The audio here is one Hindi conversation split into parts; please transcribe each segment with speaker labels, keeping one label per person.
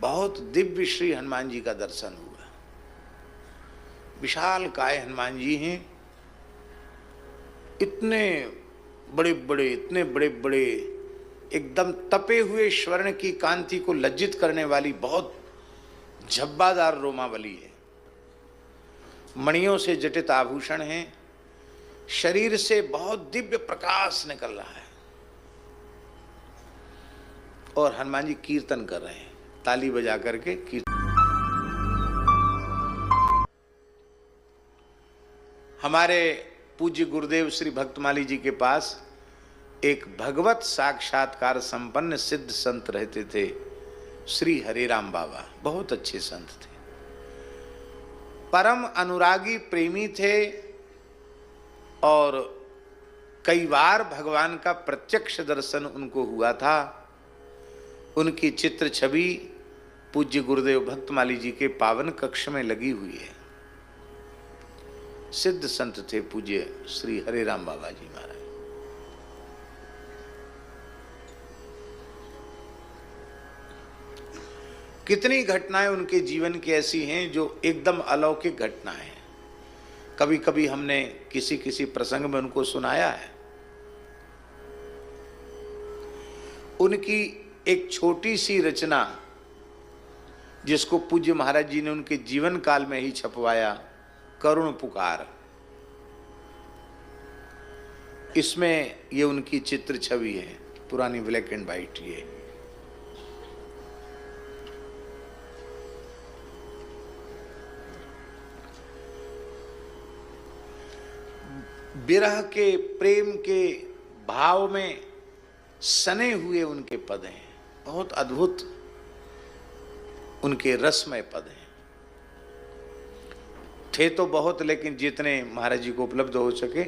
Speaker 1: बहुत दिव्य श्री हनुमान जी का दर्शन हुआ। विशाल काय हनुमान जी हैं, इतने बड़े बड़े एकदम तपे हुए स्वर्ण की कांति को लज्जित करने वाली बहुत झब्बादार रोमावली है। मणियों से जटित आभूषण हैं, शरीर से बहुत दिव्य प्रकाश निकल रहा है और हनुमान जी कीर्तन कर रहे हैं, ताली बजा करके कीर्तन। हमारे पूज्य गुरुदेव श्री भक्तमाली जी के पास एक भगवत साक्षात्कार संपन्न सिद्ध संत रहते थे, श्री हरिराम बाबा। बहुत अच्छे संत थे, परम अनुरागी प्रेमी थे और कई बार भगवान का प्रत्यक्ष दर्शन उनको हुआ था। उनकी चित्र छवि पूज्य गुरुदेव भक्तमाली जी के पावन कक्ष में लगी हुई है। सिद्ध संत थे पूज्य श्री हरिराम बाबा जी महाराज। कितनी घटनाएं उनके जीवन की ऐसी हैं जो एकदम अलौकिक घटनाएं हैं। कभी कभी हमने किसी किसी प्रसंग में उनको सुनाया है। उनकी एक छोटी सी रचना जिसको पूज्य महाराज जी ने उनके जीवन काल में ही छपवाया, करुण पुकार, इसमें ये उनकी चित्र छवि है, पुरानी ब्लैक एंड व्हाइट। ये विरह के प्रेम के भाव में सने हुए उनके पद हैं, बहुत अद्भुत उनके रसमय पद हैं। थे तो बहुत, लेकिन जितने महाराज जी को उपलब्ध हो सके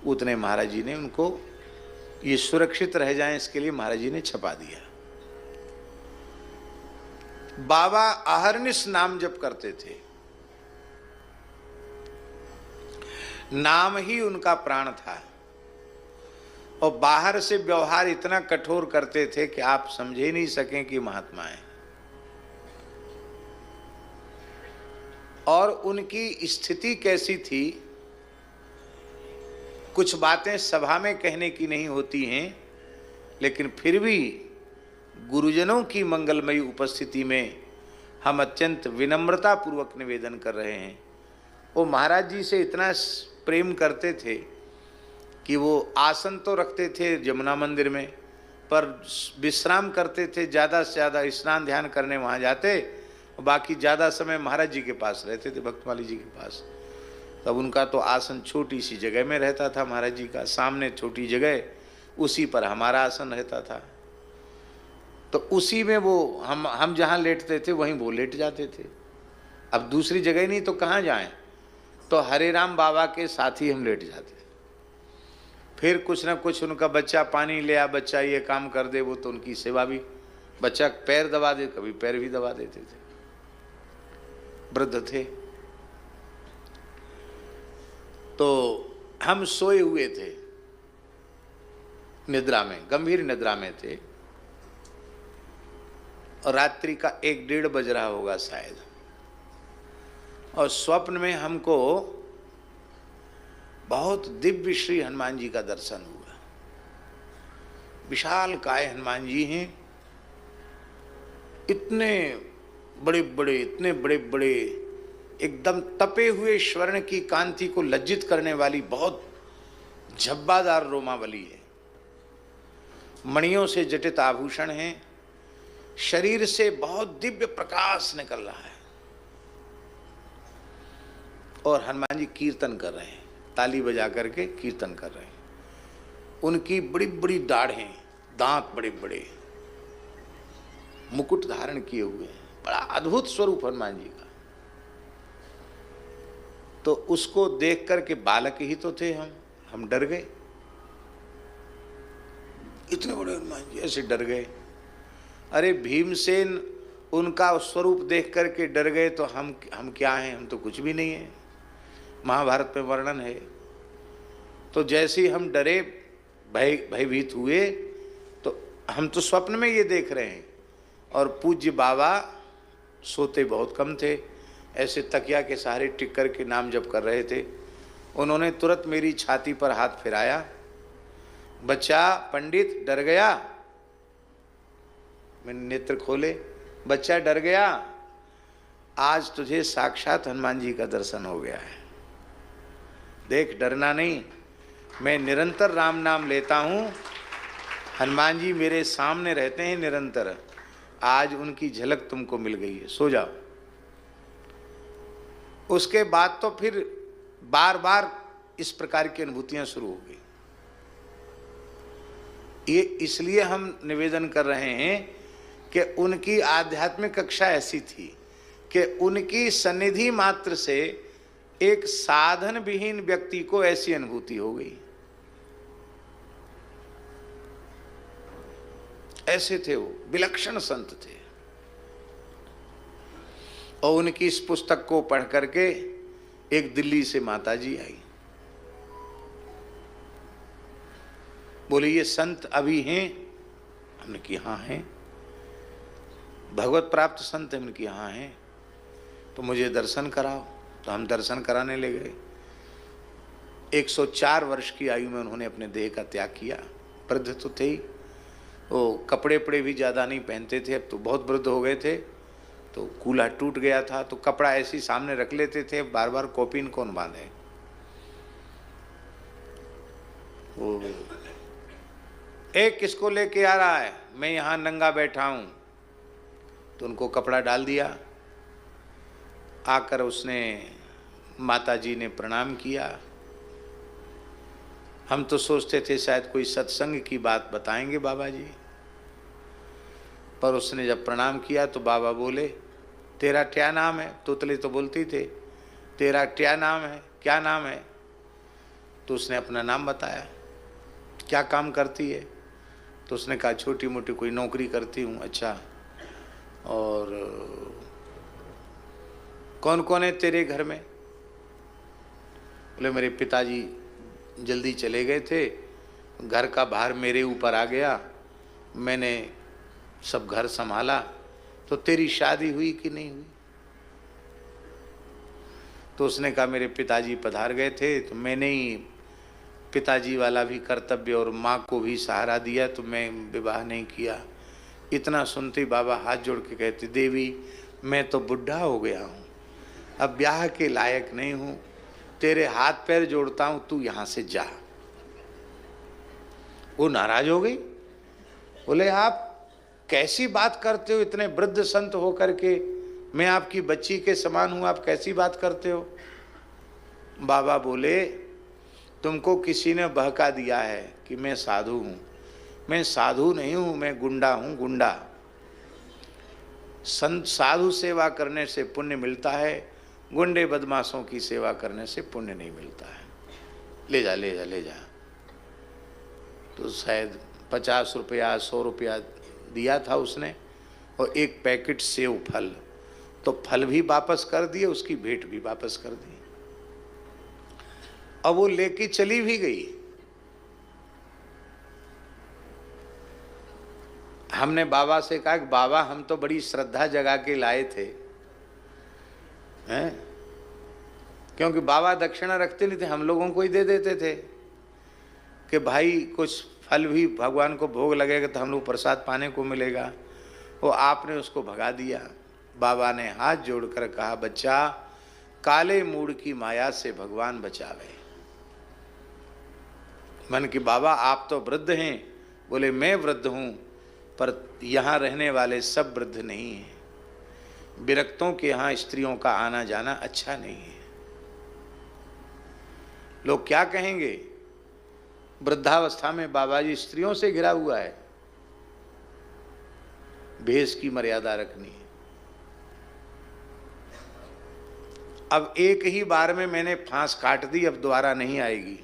Speaker 1: उतने महाराज जी ने उनको, ये सुरक्षित रह जाएं इसके लिए महाराज जी ने छपा दिया। बाबा अहरनिश नाम जप करते थे, नाम ही उनका प्राण था और बाहर से व्यवहार इतना कठोर करते थे कि आप समझ ही नहीं सकें कि महात्मा है। और उनकी स्थिति कैसी थी, कुछ बातें सभा में कहने की नहीं होती हैं, लेकिन फिर भी गुरुजनों की मंगलमयी उपस्थिति में हम अत्यंत विनम्रता पूर्वक निवेदन कर रहे हैं। वो महाराज जी से इतना प्रेम करते थे कि वो आसन तो रखते थे जमुना मंदिर में, पर विश्राम करते थे, ज़्यादा से ज़्यादा स्नान ध्यान करने वहाँ जाते, बाकी ज़्यादा समय महाराज जी के पास रहते थे, भक्तमाली जी के पास। तब उनका तो आसन छोटी सी जगह में रहता था, महाराज जी का सामने छोटी जगह, उसी पर हमारा आसन रहता था। तो उसी में वो हम जहाँ लेटते थे वहीं वो लेट जाते थे। अब दूसरी जगह नहीं तो कहाँ जाएं, तो हरिराम बाबा के साथ ही हम लेट जाते। फिर कुछ ना कुछ उनका बच्चा पानी ले आ, बच्चा ये काम कर दे, वो तो उनकी सेवा भी, बच्चा पैर दबा दे, कभी पैर भी दबा देते थे। वृद्ध थे। तो हम सोए हुए थे, निद्रा में, गंभीर निद्रा में थे, और रात्रि का 1-1:30 बज रहा होगा शायद, और स्वप्न में हमको बहुत दिव्य श्री हनुमान जी का दर्शन हुआ। विशाल काय हनुमान जी हैं, इतने बड़े बड़े एकदम तपे हुए स्वर्ण की कांति को लज्जित करने वाली बहुत झब्बादार रोमावली है। मणियों से जटित आभूषण हैं, शरीर से बहुत दिव्य प्रकाश निकल रहा है और हनुमान जी कीर्तन कर रहे हैं, ताली बजा करके कीर्तन कर रहे हैं। उनकी बड़ी बड़ी दाढ़ें, दांत बड़े बड़े, मुकुट धारण किए हुए हैं, बड़ा अद्भुत स्वरूप हनुमान जी का। तो उसको देख करके, बालक ही तो थे हम डर गए, इतने बड़े हनुमान जी, ऐसे डर गए। अरे भीमसेन उनका स्वरूप देख करके डर गए, तो हम क्या हैं, हम तो कुछ भी नहीं है। महाभारत में वर्णन है। तो जैसे ही हम डरे, भयभीत हुए, तो हम तो स्वप्न में ये देख रहे हैं, और पूज्य बाबा सोते बहुत कम थे, ऐसे तकिया के सहारे टिक कर के नाम जप कर रहे थे। उन्होंने तुरंत मेरी छाती पर हाथ फिराया, बच्चा पंडित डर गया। मैंने नेत्र खोले, बच्चा डर गया, आज तुझे साक्षात हनुमान जी का दर्शन हो गया है। देख, डरना नहीं, मैं निरंतर राम नाम लेता हूँ, हनुमान जी मेरे सामने रहते हैं निरंतर, आज उनकी झलक तुमको मिल गई है, सो जाओ। उसके बाद तो फिर बार बार इस प्रकार की अनुभूतियां शुरू हो गई। ये इसलिए हम निवेदन कर रहे हैं कि उनकी आध्यात्मिक कक्षा ऐसी थी कि उनकी सन्निधि मात्र से एक साधन विहीन व्यक्ति को ऐसी अनुभूति हो गई। ऐसे थे वो, विलक्षण संत थे। और उनकी इस पुस्तक को पढ़ करके एक दिल्ली से माताजी आई, बोले ये संत अभी हैं? हमने कहा हाँ हैं। भगवत प्राप्त संत हमने कहा हाँ हैं, तो मुझे दर्शन कराओ। तो हम दर्शन कराने ले गए। 104 वर्ष की आयु में उन्होंने अपने देह का त्याग किया। वृद्ध तो थे ही, वो कपड़े पड़े भी ज़्यादा नहीं पहनते थे, अब तो बहुत वृद्ध हो गए थे, तो कूल्हा टूट गया था, तो कपड़ा ऐसे ही सामने रख लेते थे, बार बार कॉपीन कौन बांधे। वो एक किसको लेके आ रहा है, मैं यहाँ नंगा बैठा हूँ, तो उनको कपड़ा डाल दिया। आकर उसने, माता जी ने प्रणाम किया। हम तो सोचते थे शायद कोई सत्संग की बात बताएंगे बाबा जी, पर उसने जब प्रणाम किया तो बाबा बोले तेरा क्या नाम है? तोतले तो बोलती थे, तेरा क्या नाम है, क्या नाम है? तो उसने अपना नाम बताया। क्या काम करती है? तो उसने कहा छोटी मोटी कोई नौकरी करती हूँ। अच्छा, और कौन कौन है तेरे घर में? बोले मेरे पिताजी जल्दी चले गए थे, घर का भार मेरे ऊपर आ गया, मैंने सब घर संभाला। तो तेरी शादी हुई कि नहीं हुई? तो उसने कहा मेरे पिताजी पधार गए थे, तो मैंने ही पिताजी वाला भी कर्तव्य और माँ को भी सहारा दिया, तो मैं विवाह नहीं किया। इतना सुनते बाबा हाथ जोड़ के कहते देवी मैं तो बुढ़ा हो गया हूँ, अब ब्याह के लायक नहीं हूँ, तेरे हाथ पैर जोड़ता हूँ, तू यहाँ से जा। वो नाराज हो गई, बोले आप कैसी बात करते हो, इतने वृद्ध संत हो करके, मैं आपकी बच्ची के समान हूँ, आप कैसी बात करते हो? बाबा बोले तुमको किसी ने बहका दिया है कि मैं साधु हूँ। मैं साधु नहीं हूँ, मैं गुंडा हूँ, गुंडा। संत साधु सेवा करने से पुण्य मिलता है, गुंडे बदमाशों की सेवा करने से पुण्य नहीं मिलता है। ले जा ले जा ले जा। तो शायद 50 रुपया 100 रुपया दिया था उसने, और एक पैकेट सेव फल, तो फल भी वापस कर दिए, उसकी भेंट भी वापस कर दी। अब वो लेके चली भी गई। हमने बाबा से कहा कि बाबा हम तो बड़ी श्रद्धा जगा के लाए थे, हैं? क्योंकि बाबा दक्षिणा रखते नहीं थे, हम लोगों को ही दे देते थे कि भाई कुछ फल भी भगवान को भोग लगेगा तो हम लोग प्रसाद पाने को मिलेगा। वो आपने उसको भगा दिया। बाबा ने हाथ जोड़कर कहा बच्चा, काले मूड की माया से भगवान बचावे। मन की बाबा आप तो वृद्ध हैं। बोले मैं वृद्ध हूँ, पर यहाँ रहने वाले सब वृद्ध नहीं हैं। विरक्तों के यहाँ स्त्रियों का आना जाना अच्छा नहीं है। लोग क्या कहेंगे? वृद्धावस्था में बाबा जी स्त्रियों से घिरा हुआ है। भेष की मर्यादा रखनी है। अब एक ही बार में मैंने फांस काट दी, अब दोबारा नहीं आएगी।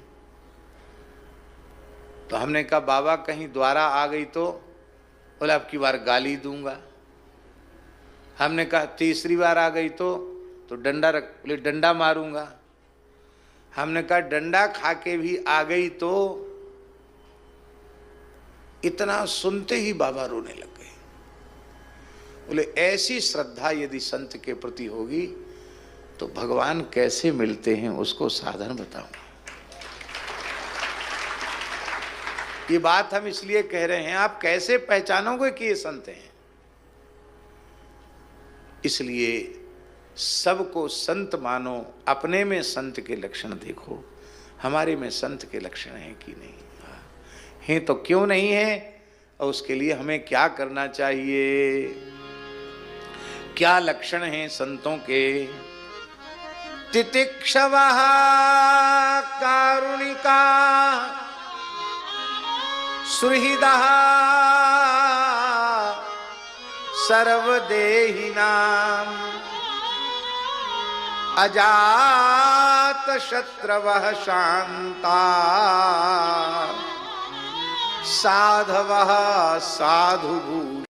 Speaker 1: तो हमने कहा बाबा कहीं दोबारा आ गई तो? बोले अब की बार गाली दूंगा। हमने कहा तीसरी बार आ गई तो डंडा रख, बोले डंडा मारूंगा। हमने कहा डंडा खा के भी आ गई तो? इतना सुनते ही बाबा रोने लग गए। बोले ऐसी श्रद्धा यदि संत के प्रति होगी तो भगवान कैसे मिलते हैं उसको साधन बताऊं। ये बात हम इसलिए कह रहे हैं, आप कैसे पहचानोगे कि ये संत हैं। इसलिए सबको संत मानो, अपने में संत के लक्षण देखो, हमारे में संत के लक्षण हैं कि नहीं, हैं तो क्यों नहीं है, और उसके लिए हमें क्या करना चाहिए, क्या लक्षण हैं संतों के। तितिक्षवः कारुणिका सुहृदः सर्वदेहिनां अजातशत्रवः शान्ता साधवः साधुभूषणाः।